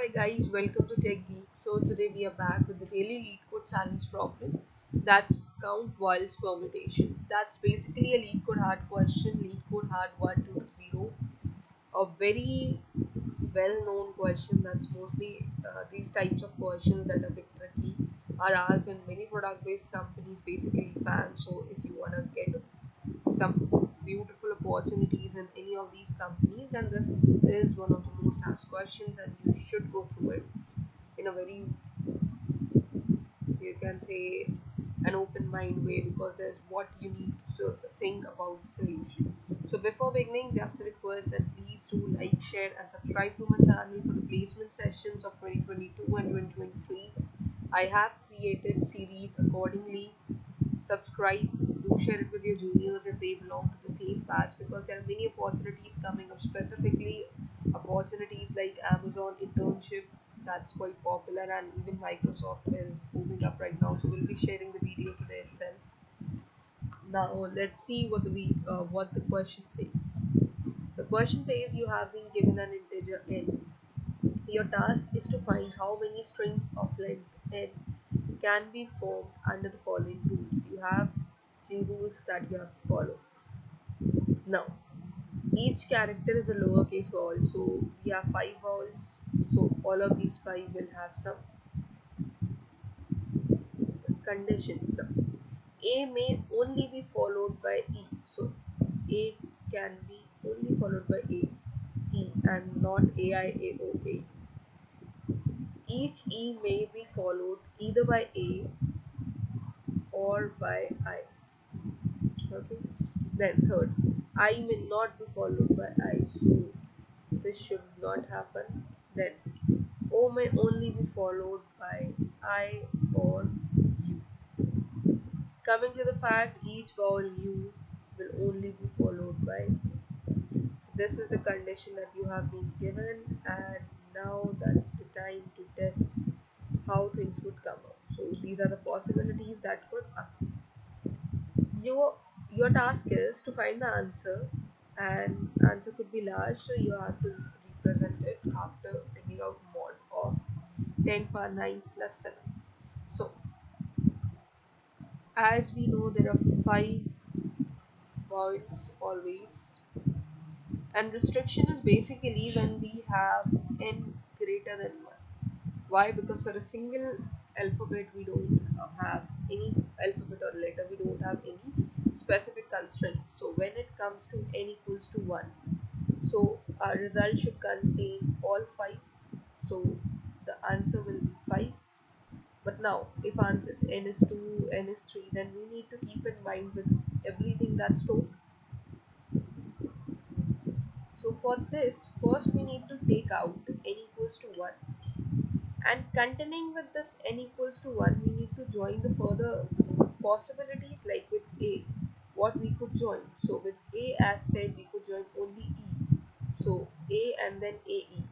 Hi guys, welcome to Tech Geek. So today we are back with the daily Leetcode challenge problem. That's count vowels permutations. That's basically a Leetcode hard question, Leetcode hard 1 to 0. A very well-known question that's mostly these types of questions that are a bit tricky are asked in many product-based companies, basically fans. So if you wanna get some beautiful opportunities in any of these companies, then this is one of the most asked questions and you should go through it in a very, you can say, an open mind way, because there's what you need to think about the solution. So before beginning, just a request that please do like, share and subscribe to my channel for the placement sessions of 2022 and 2023. I have created series accordingly. Subscribe, do share it with your juniors if they belong to the same batch, because there are many opportunities coming up, specifically opportunities like Amazon internship, that's quite popular, and even Microsoft is booming up right now. So we'll be sharing the video today itself. Now let's see what the question says. The question says you have been given an integer n. Your task is to find how many strings of length n can be formed under the following rules. You have three rules that you have to follow. Now, each character is a lowercase vowel, so we have five vowels. So all of these five will have some conditions. Now, A may only be followed by E. So A can be only followed by A, E, and not A I A O A. Each E may be followed either by A or by I. Okay. Then third, I may not be followed by I, so this should not happen. Then O may only be followed by I or U. Coming to the fact, each vowel U will only be followed by. So this is the condition that you have been given, and now that's the time to test how things would come out. So these are the possibilities that could occur. Your task is to find the answer, and answer could be large, so you have to represent it after taking out mod of 10 power 9 plus 7. So as we know, there are 5 vowels always, and restriction is basically when we have n greater than 1. Why? Because for a single alphabet we don't have any alphabet or letter, we don't have any specific constraint. So when it comes to n equals to 1, so our result should contain all 5. So the answer will be 5. But now if answer n is 2, n is 3, then we need to keep in mind with everything that's told. So for this, first we need to take out n equals to 1, and continuing with this n equals to 1, we need to join the further possibilities, like with A, what we could join. So with A, as said, we could join only E. So A and then AE.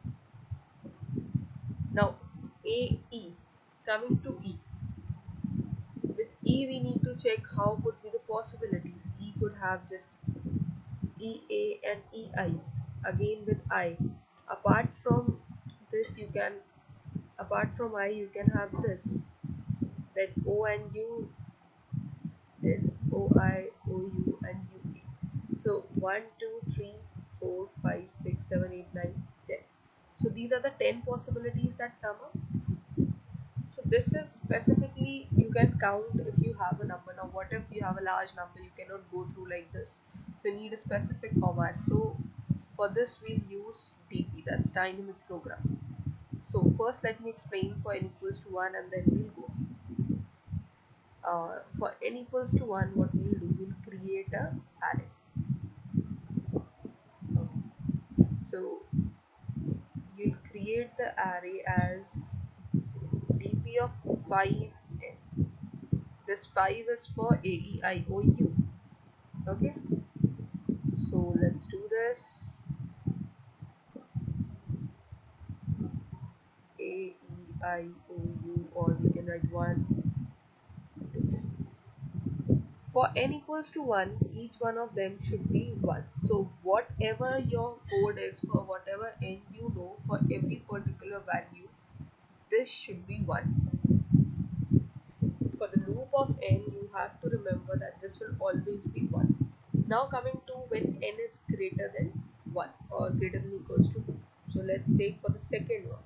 Now AE, coming to E. With E we need to check how could be the possibilities. E could have just EA and EI. Again with I. Apart from this, apart from I, you can have this. Then O and U, it's OI, OU, and UE. So 1, 2, 3, 4, 5, 6, 7, 8, 9, 10. So these are the 10 possibilities that come up. So this is specifically, you can count if you have a number. Now what if you have a large number, you cannot go through like this, so you need a specific format. So for this we'll use DP, that's dynamic program. So first let me explain for n equals to 1 and then we'll go. For n equals to 1, what we'll do, we'll create a array. So we'll create the array as dp of 5n. This 5 is for AEIOU. Okay, so let's do this. AEIOU, or we can write 1. For n equals to 1, each one of them should be 1. So whatever your code is, for whatever n you know, for every particular value, this should be 1. For the loop of n, you have to remember that this will always be 1. Now coming to when n is greater than 1 or greater than equals to 2. So let's take for the second one.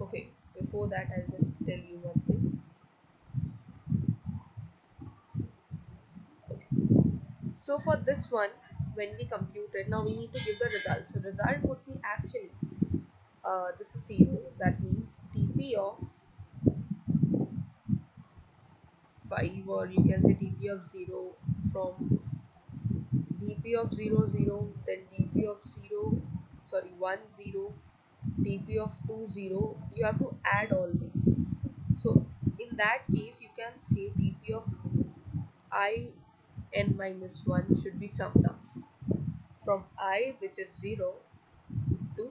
Okay, before that I'll just tell you one thing. So for this one, when we compute it, now we need to give the result. So result would be actually, this is 0, that means dp of 5, or you can say dp of 0 from dp of 0 0, then dp of 0, sorry 1 0, dp of 2 0. You have to add all these. So in that case you can say dp of I n minus 1 should be summed up from I, which is 0, to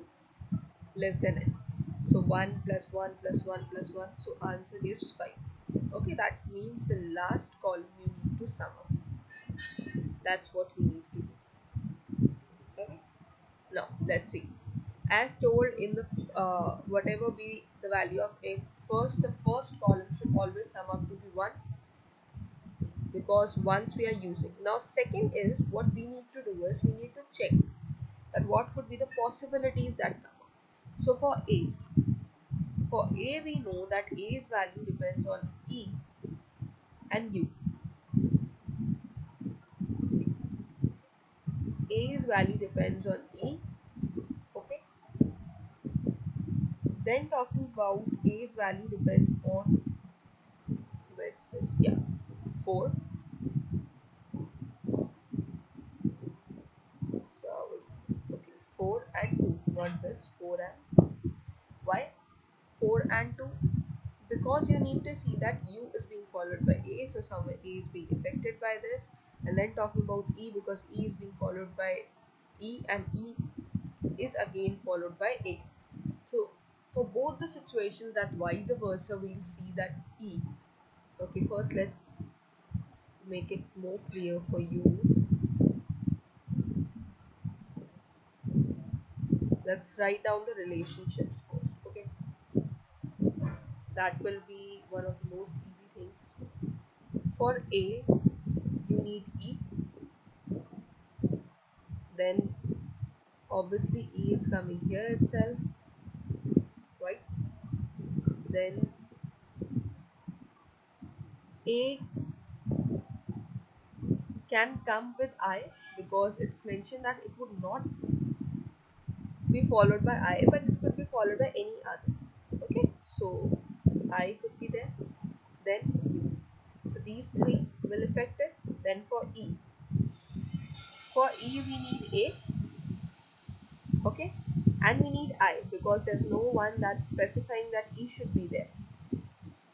less than n. So 1 plus 1 plus 1 plus 1. So answer is 5. Okay, that means the last column you need to sum up. That's what you need to do. Okay. Now let's see. As told in the whatever be the value of a, first the first column should always sum up to be 1, because once we are using. Now second is, what we need to do is we need to check that what could be the possibilities that come up. So for A we know that A's value depends on E and U. See, A's value depends on E. Okay. Then talking about A's value depends on, where's this? Yeah, 4. Sorry. Okay, 4 and 2. Not this, 4 and, why 4 and 2? Because you need to see that U is being followed by A, so somewhere A is being affected by this. And then talking about E, because E is being followed by E and E is again followed by A. So for both the situations, that vice versa, we'll see that E. Okay, first let's make it more clear for you. Let's write down the relationships first. Okay, that will be one of the most easy things. For A, you need E, then obviously E is coming here itself, right? Then A can come with I, because it's mentioned that it would not be followed by I, but it could be followed by any other. Okay, so I could be there, then U. So these three will affect it. Then for E we need A, okay, and we need I, because there's no one that's specifying that E should be there.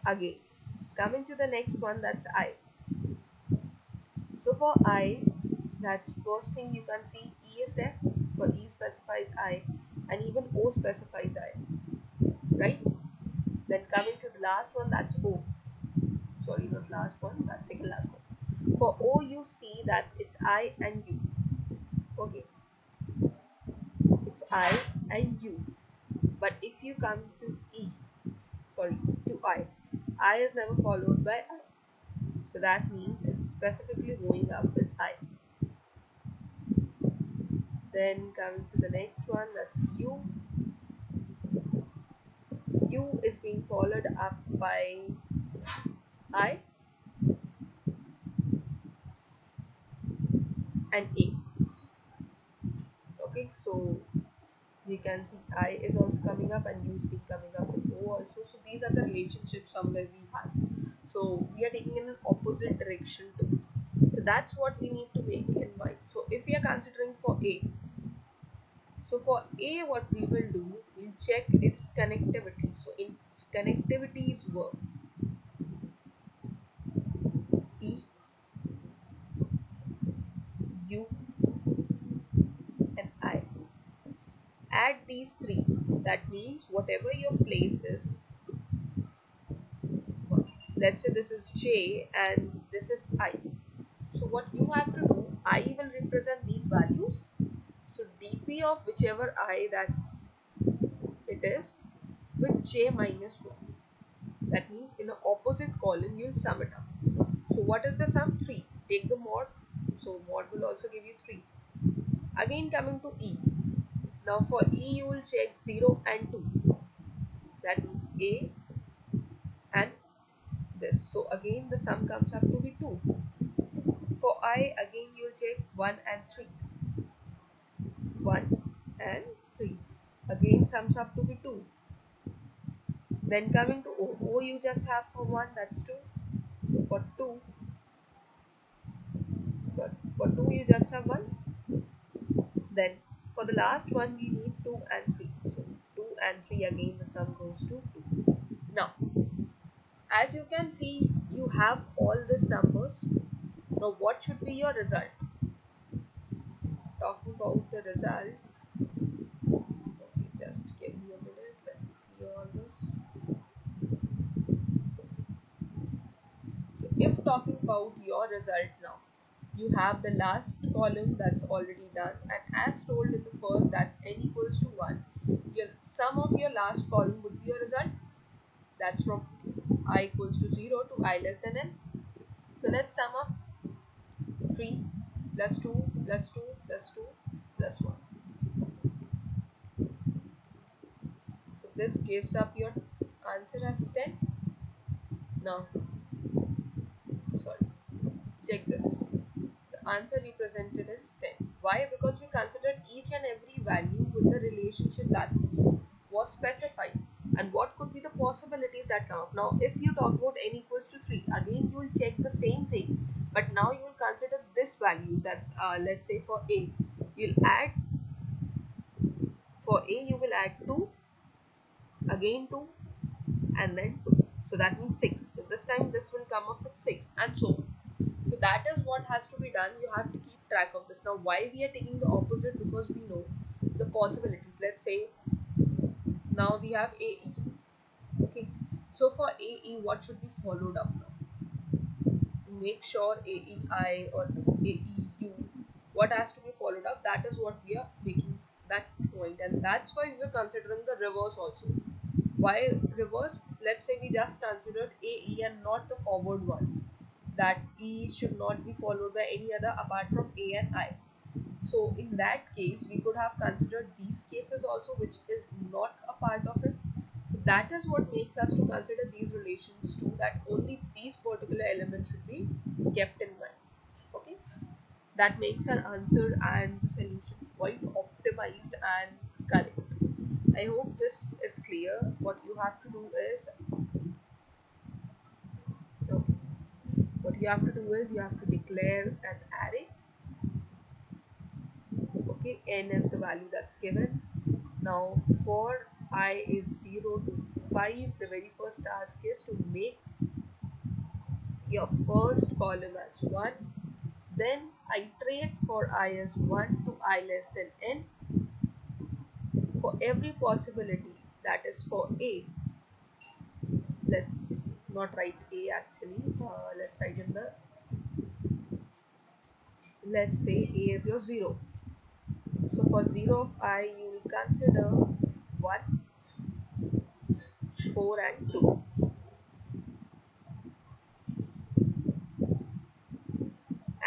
Again, coming to the next one, that's I. So for I, that's first thing you can see, E is there. For E specifies I, and even O specifies I, right? Then coming to the last one, that's O. Sorry, not last one, that's second last one. For O, you see that it's I and U. Okay, it's I and U. But if you come to E, sorry, to I is never followed by I. So that means it's specifically going up with I. Then coming to the next one, that's U. U is being followed up by I and A. Okay, so we can see I is also coming up and U is being coming up with O also. So these are the relationships somewhere we have. So we are taking in an opposite direction too. So that's what we need to make in mind. So if we are considering for A, so for A, what we will do, we'll check its connectivity. So its connectivities were E, U, and I. Add these three. That means whatever your place is, let's say this is J and this is I. So what you have to do, I will represent these values. So dp of whichever I that's it is with j minus 1. That means in the opposite column you'll sum it up. So what is the sum? 3. Take the mod. So mod will also give you 3. Again coming to e. Now for e you will check 0 and 2. That means a and this. So again the sum comes up to be 2. For I again you will check 1 and 3. 1 and 3. Again sums up to be 2. Then coming to O. O you just have for 1, that's 2. So for 2, sorry, for 2 you just have 1. Then for the last one we need 2 and 3. So 2 and 3 again the sum goes to 2. Now as you can see you have all these numbers. Now what should be your result? Talking about the result. Okay, just give me a minute. Let me clear all this. So if talking about your result now, you have the last column that's already done, and as told in the first, that's n equals to 1. Your sum of your last column would be your result. That's from I equals to 0 to I less than n. So let's sum up 3 plus 2 plus 2 plus 2 plus 1. So this gives up your answer as 10. Now, sorry, check this. The answer represented is 10. Why? Because we considered each and every value with the relationship that was specified. And what could be the possibilities that come up? Now, if you talk about n equals to 3, again you will check the same thing. But now you will consider this values. That's let's say for a, you'll add, for a you will add 2, again 2, and then 2. So that means 6. So this time this will come up with 6 and so on. So that is what has to be done. You have to keep track of this. Now why we are taking the opposite? Because we know the possibilities. Let's say now we have AE. Okay. So for AE, what should be followed up now? Make sure AEI or AEU, what has to be followed up, that is what we are making that point, and that's why we are considering the reverse also. Why reverse? Let's say we just considered AE and not the forward ones, that E should not be followed by any other apart from A and I. So in that case we could have considered these cases also, which is not a part of it. So that is what makes us to consider these relations too, that only these particular elements should be kept in mind. Okay, that makes our answer and the solution quite optimized and correct. I hope this is clear. What you have to do is, okay, what you have to do is you have to declare an array. Okay, n is the value that's given. Now for I is 0 to 5, the very first task is to make your first column as 1. Then iterate for I is 1 to I less than n for every possibility, that is for A. Let's not write A actually. Let's write in the, let's say A is your 0. So for 0 of I you will consider 1, 4 and 2.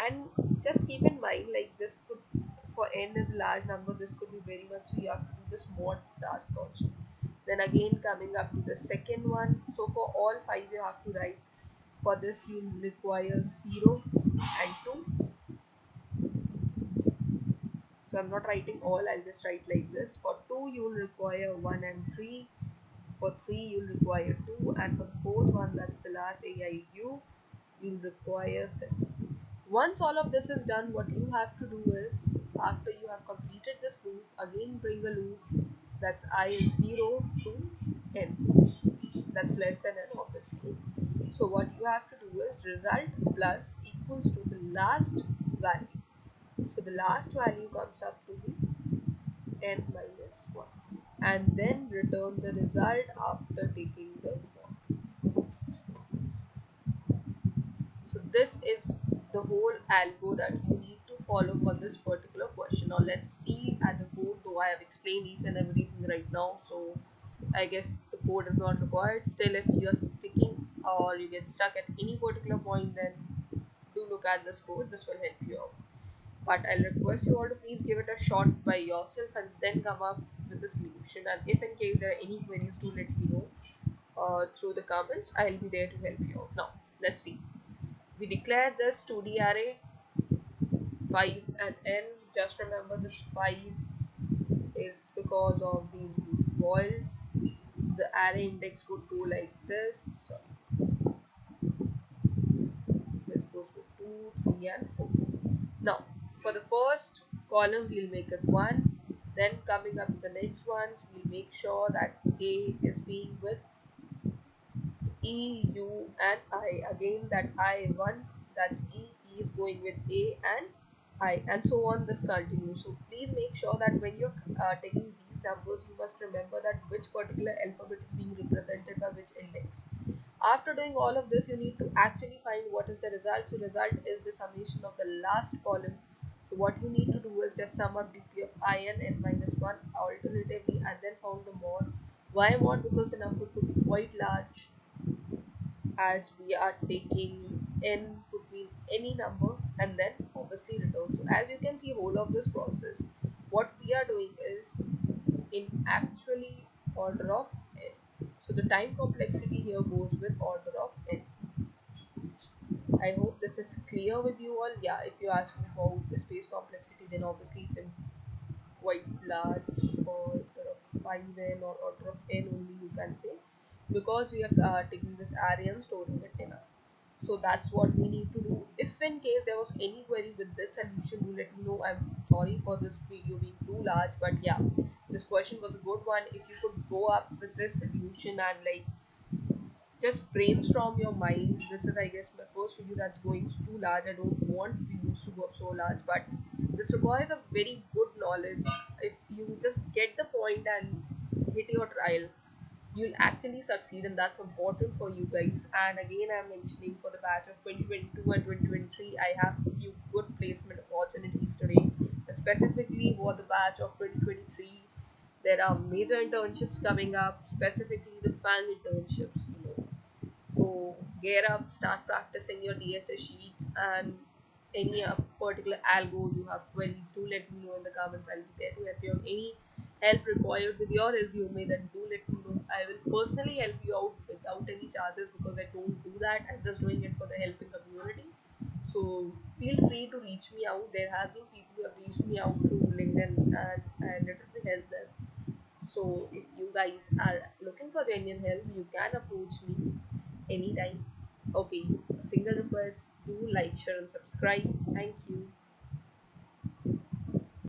And just keep in mind, like this could, for n is a large number, this could be very much, so you have to do this mod task also. Then again coming up to the second one, so for all 5 you have to write. For this you require 0 and 2. So I'm not writing all, I'll just write like this. For 2 you will require 1 and 3. For 3 you'll require 2, and for the fourth one, that's the last AIU, you'll require this. Once all of this is done, what you have to do is, after you have completed this loop, again bring a loop that's I is 0 to n, that's less than n obviously. So what you have to do is result plus equals to the last value. So the last value comes up to be n minus 1, and then return the result after taking the mod. So this is the whole algo that you need to follow for this particular question. Now let's see at the code, though I have explained each and everything right now, so I guess the code is not required. Still, if you are sticking or you get stuck at any particular point, then do look at this code. This will help you out. But I'll request you all to please give it a shot by yourself and then come up with the solution. And if in case there are any queries, do let me know through the comments. I'll be there to help you out. Now, let's see. We declare this 2D array 5 and n. Just remember this 5 is because of these vowels. The array index would go like this. So this goes with 2, 3 and 4. Now, for the first column, we'll make it 1. Then coming up to the next ones, we'll make sure that A is being with E, U and I. Again, that I1, that's E is going with A and I, and so on. This continues. So please make sure that when you're taking these numbers, you must remember that which particular alphabet is being represented by which index. After doing all of this, you need to actually find what is the result. So result is the summation of the last column. So what you need to do is just sum up dp of I and n minus 1 alternatively, and then found the mod. Why mod? Because the number could be quite large, as we are taking n could be any number, and then obviously return. So as you can see, whole of this process, what we are doing is in actually order of n. So the time complexity here goes with order of n. I hope this is clear with you all. Yeah, if you ask me about the space complexity, then obviously it's in quite large, order of 5n or order of n only, you can say, because we are taking this array and storing it enough. So that's what we need to do. If in case there was any query with this solution, do let me know. I'm sorry for this video being too large, but yeah, this question was a good one. If you could go up with this solution and like just brainstorm your mind. This is, I guess, my first video that's going too large. I don't want views to go up so large, but this requires a very good knowledge. If you just get the point and hit your trial, you'll actually succeed, and that's important for you guys. And again, I'm mentioning for the batch of 2022 and 2023, I have a few good placement opportunities today. Specifically for the batch of 2023, there are major internships coming up, specifically the FANG internships, so gear up, start practicing your DSS sheets, and any particular algo you have queries, do let me know in the comments. I'll be there to help you out. Any help required with your resume, then do let me know. I will personally help you out without any charges, because I don't do that. I'm just doing it for the helping community. So feel free to reach me out. There have been people who have reached me out through LinkedIn, and I literally help them. So if you guys are looking for genuine help, you can approach me anytime. Okay, a single request: do like, share, and subscribe. Thank you.